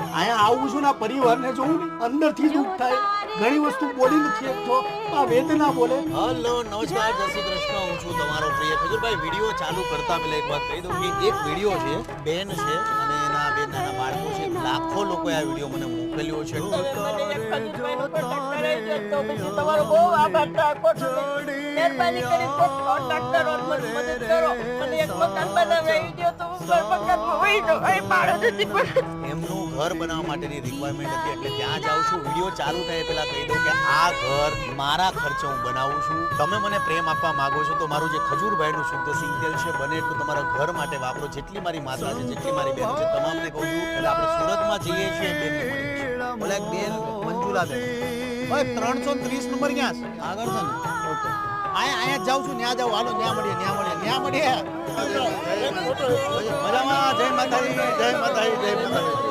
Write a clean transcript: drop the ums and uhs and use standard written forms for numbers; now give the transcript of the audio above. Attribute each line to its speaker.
Speaker 1: અહીંયા આવું છું ને પરિવારને જોઉં ને અંદરથી દુઃખ થાય. ઘણી વસ્તુ બોલી નથી શકતો, આ વેદના બોલે.
Speaker 2: હલો નમસ્કાર, જય શ્રી કૃષ્ણ. હું છું તમારો પ્રિય ખજૂરભાઈ. વિડીયો ચાલુ કરતા પહેલા એક વાત કહી દઉં કે એક વિડીયો છે, બેન છે અને એના બે નાના બાળકો છે. લાખો લોકોએ આ વિડીયો મને મોકલ્યો છે.
Speaker 3: તમારો બહુ આભાર રાખો છો. મહેરબાની કરી કોન્ટેક્ટ કરો, મદદ કરો. મને એક મકાન બનાવી દો તો હું મકાનમાં વહી જાઉં. અહીં ભાડું નથી પડતું.
Speaker 2: એમનું ઘર બનાવવા માટેની રિક્વાયરમેન્ટ હતી એટલે ત્યાં જાઉં છું. વિડીયો ચાલુ થાય પહેલા કહી દઉં કે આ ઘર મારા ખર્ચે હું બનાવું છું. તમે મને પ્રેમ આપવા માંગો છો તો મારું જે ખજૂરભાઈનું શુદ્ધ સિંગતેલ છે બને એટલું તમારા ઘર માટે વાપરો. જેટલી મારી માતા છે, જેટલી મારી બહેન છે, તમામને કહું છું. એટલે આપણે સુરતમાં જઈએ છીએ, બેનને મળીએ છીએ. બોલે એક બેન મંજુલા બેન, ઓય 330 નંબર ક્યાં છે? આગળ છે ને? ઓકે, અહીંયા જ જાઉં છું. ત્યાં જાઉં, હાલો ત્યાં મળીએ. મજામાં? જય માતાજી, જય માતાજી, જય માતાજી.